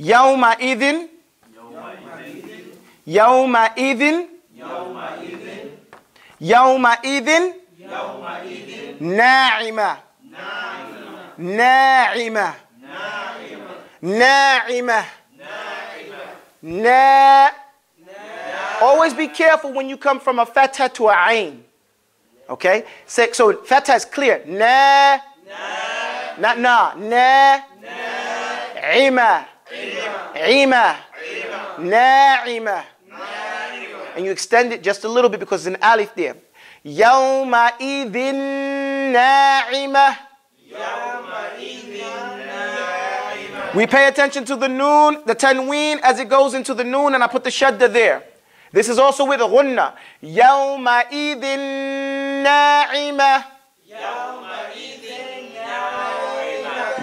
يومئذ يومئذ يومئذ ناعمة ناعمة ناعمة na. Always be careful when you come from a fatha to a ain. Okay? So fatha is clear. Na. Not na. Na. Ima. Ima. Na'ima. And you extend it just a little bit because there's an alif there. Yawma idhin na'ima. We pay attention to the noon, the tanween as it goes into the noon, and I put the shadda there. This is also with a ghunna. Yawma idhin na'ima.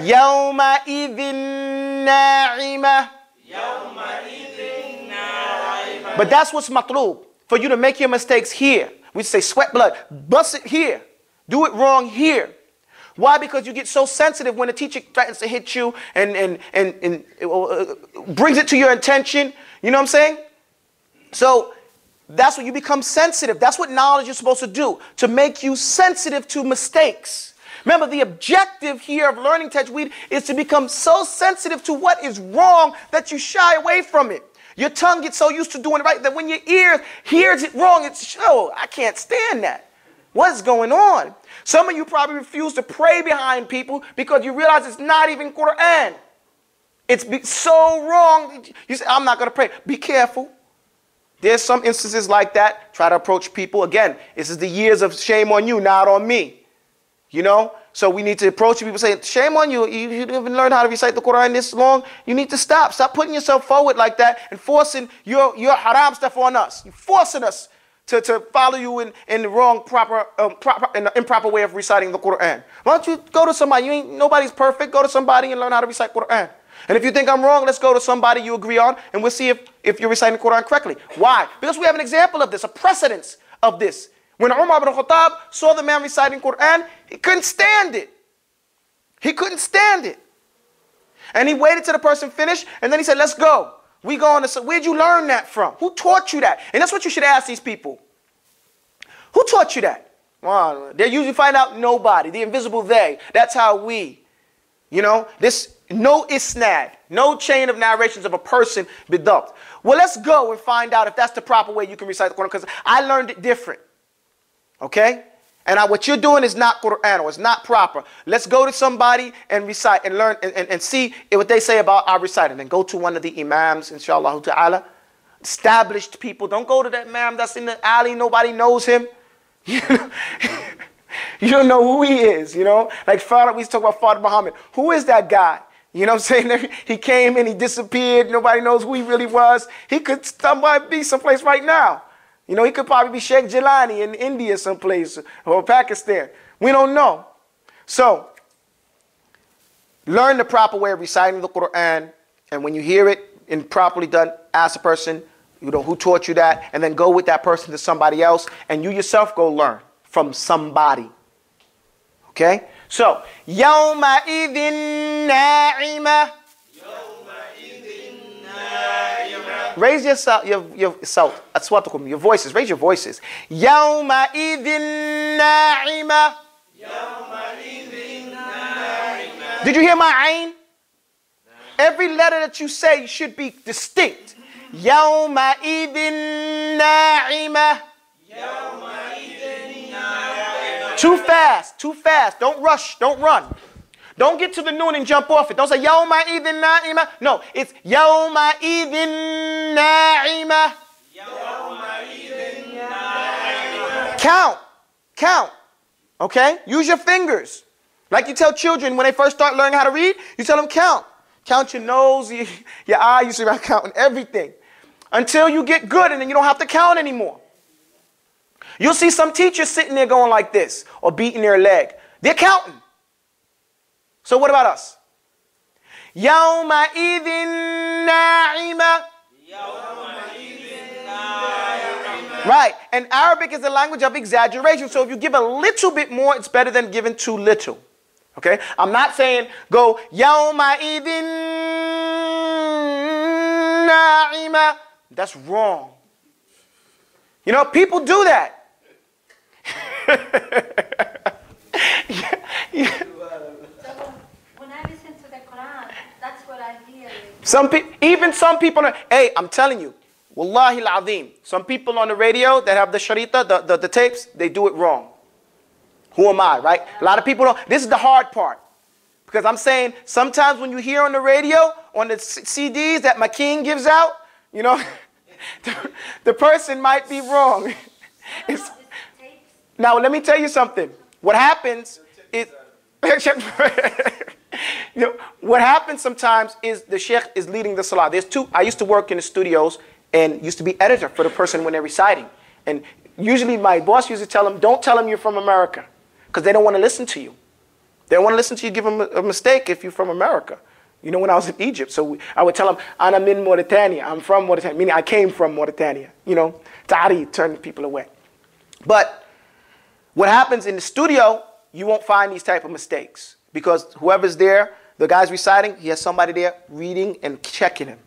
Yawma idhin na'ima. But that's what's matlub. For you to make your mistakes here. We say sweat blood. Bust it here. Do it wrong here. Why? Because you get so sensitive when a teacher threatens to hit you and brings it to your attention. You know what I'm saying? So that's when you become sensitive. That's what knowledge is supposed to do. To make you sensitive to mistakes. Remember, the objective here of learning tajweed is to become so sensitive to what is wrong that you shy away from it. Your tongue gets so used to doing it right that when your ear hears it wrong, it's, oh, I can't stand that. What's going on? Some of you probably refuse to pray behind people because you realize it's not even Quran. It's so wrong. You say, I'm not going to pray. Be careful. There's some instances like that. Try to approach people. Again, this is the years of shame on you, not on me. You know? So we need to approach people saying, shame on you. You didn't even learn how to recite the Quran this long. You need to stop. Stop putting yourself forward like that and forcing your haram stuff on us. You're forcing us to follow you in the wrong, in the improper way of reciting the Quran. Why don't you go to somebody? Nobody's perfect. Go to somebody and learn how to recite Quran. And if you think I'm wrong, let's go to somebody you agree on, and we'll see if you're reciting the Quran correctly. Why? Because we have an example of this, a precedence of this. When Umar ibn Khattab saw the man reciting Quran, he couldn't stand it. He couldn't stand it. And he waited till the person finished, and then he said, let's go. We go on to, where'd you learn that from? Who taught you that? And that's what you should ask these people. Who taught you that? Well, they usually find out nobody, the invisible they. That's how we, you know, this, no isnad, no chain of narrations of a person bidabt. Well, let's go and find out if that's the proper way you can recite the Quran, because I learned it different. Okay? And what you're doing is not Quran, or it's not proper. Let's go to somebody and recite and learn and see what they say about our reciting. And go to one of the imams, inshallah ta'ala. Established people. Don't go to that imam that's in the alley. Nobody knows him. You don't know who he is, you know. Like Father, we talk about Father Muhammad. Who is that guy? You know what I'm saying? He came and he disappeared. Nobody knows who he really was. He could somebody be someplace right now. You know, he could probably be Sheikh Jilani in India someplace or Pakistan. We don't know. So, learn the proper way of reciting the Quran. And when you hear it improperly done, ask the person, you know, who taught you that, and then go with that person to somebody else, and you yourself go learn from somebody. Okay? So, يَوْمَ إِذٍ نَاعِمَةٍ. Raise your voices. Raise your voices. يَوْمَ إِذٍ نَاعِمَةٍ. Did you hear my ain? Every letter that you say should be distinct. يَوْمَ إِذٍ نَاعِمَةٍ. Too fast, too fast. Don't rush, don't run. Don't get to the noon and jump off it. Don't say yawma idhin na'ima. No, it's yawma idhin na'ima. Count. Count. Okay? Use your fingers. Like you tell children when they first start learning how to read, you tell them count. Count your nose, your eye, you start counting everything. Until you get good and then you don't have to count anymore. You'll see some teachers sitting there going like this or beating their leg. They're counting. So what about us? Yawma idhin na'ima. Right. And Arabic is a language of exaggeration. So if you give a little bit more, it's better than giving too little. Okay? I'm not saying go yawma idhin na'ima. That's wrong. You know, people do that. So when I listen to the Quran, that's what I hear. Even some people, hey, I'm telling you, wallahi al-azim, some people on the radio that have the sharita, the tapes, they do it wrong. Who am I, right? A lot of people don't. This is the hard part. Because I'm saying sometimes when you hear on the radio, on the CDs that my king gives out, you know, the person might be wrong. Now, let me tell you something. What happens is, you know, what happens sometimes is the sheikh is leading the salah. There's two. I used to work in the studios and used to be editor for the person when they're reciting. And usually my boss used to tell them, don't tell them you're from America, because they don't want to listen to you. They don't want to listen to you give them a mistake if you're from America. You know, when I was in Egypt, so I would tell them, I'm in Mauritania. I'm from Mauritania, meaning I came from Mauritania. You know, Tari, turn people away. But what happens in the studio, you won't find these type of mistakes, because whoever's there, the guy's reciting, he has somebody there reading and checking him.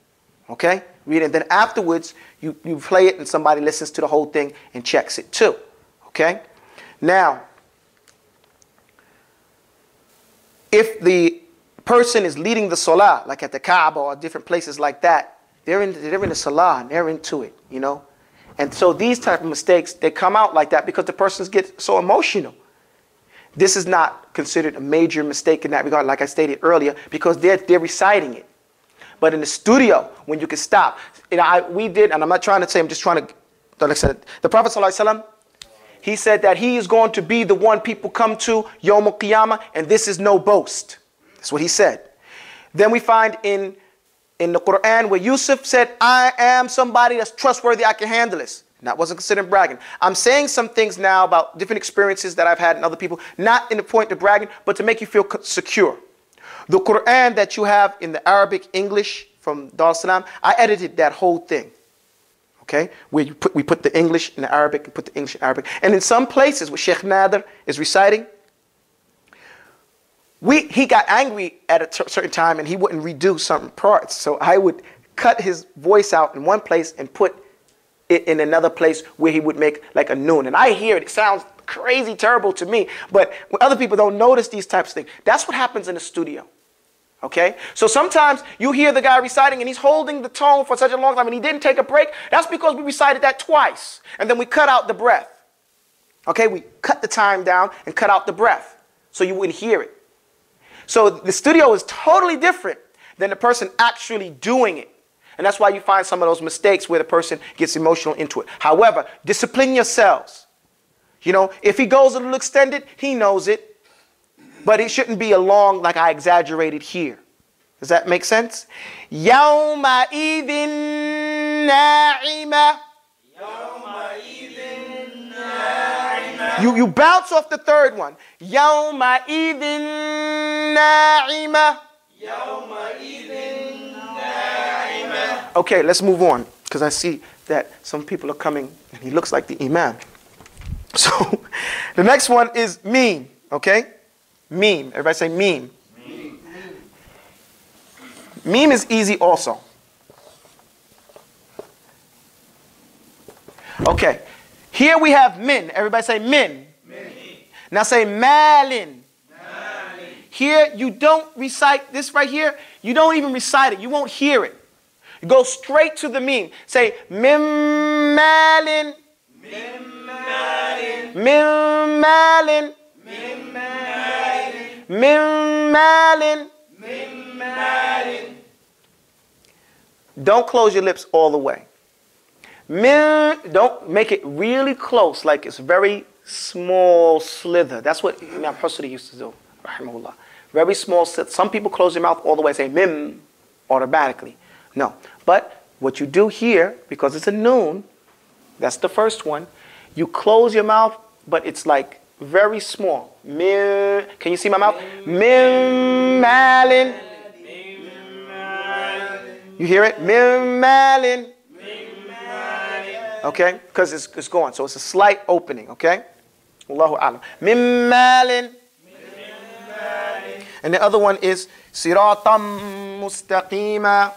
Okay? Reading. Then afterwards, you play it and somebody listens to the whole thing and checks it too. Okay? Now, if the person is leading the salah, like at the Kaaba or different places like that, they're in the salah and they're into it, you know. And so these type of mistakes, they come out like that because the persons get so emotional. This is not considered a major mistake in that regard, like I stated earlier, because they're reciting it. But in the studio, when you can stop, you know, we did, and I'm not trying to say, I'm just trying to, like I said, the Prophet ﷺ, he said that he is going to be the one people come to Yawm al-Qiyamah, and this is no boast. That's what he said. Then we find in the Quran where Yusuf said, I am somebody that's trustworthy, I can handle this. And that wasn't considered bragging. I'm saying some things now about different experiences that I've had in other people, not in the point of bragging, but to make you feel secure. The Quran that you have in the Arabic, English from Dar es Salaam, I edited that whole thing. Okay, where we put the English in the Arabic and put the English in Arabic. And in some places where Sheikh Nader is reciting, he got angry at a certain time and he wouldn't redo certain parts. So I would cut his voice out in one place and put it in another place where he would make like a noon. And I hear it. It sounds crazy terrible to me. But when other people don't notice these types of things, that's what happens in the studio. Okay? So sometimes you hear the guy reciting and he's holding the tone for such a long time and he didn't take a break. That's because we recited that twice. And then we cut out the breath. Okay? We cut the time down and cut out the breath so you wouldn't hear it. So the studio is totally different than the person actually doing it. And that's why you find some of those mistakes where the person gets emotional into it. However, discipline yourselves. You know, if he goes a little extended, he knows it. But it shouldn't be a long like I exaggerated here. Does that make sense? Yawma idhin na'ima. Yawma idhin na'ima. You bounce off the third one. Yawma idhin na'ima. Yawma idhin na'ima. Okay, let's move on, because I see that some people are coming and he looks like the imam. So the next one is meme, okay? Meme. Everybody say meme. Meme. Meme is easy also. Okay. Here we have min. Everybody say min. Min. Now say malin. Malin. Here you don't recite this right here. You don't even recite it. You won't hear it. You go straight to the meme. Say mim malin. Mim malin. Mim malin. Mim malin. Mim malin. Mim malin. Don't close your lips all the way. Don't make it really close, like it's very small slither. That's what Imam Husri used to do, rahimahullah. Very small slither. Some people close their mouth all the way and say mim automatically. No. But what you do here, because it's a noon, that's the first one, you close your mouth, but it's like very small. Mim. Can you see my mouth? Mim malin. You hear it? Mim malin. Okay? Because it's going. So it's a slight opening. Okay? Allahu a'lam. Mim malin. And the other one is siratam mustaqima.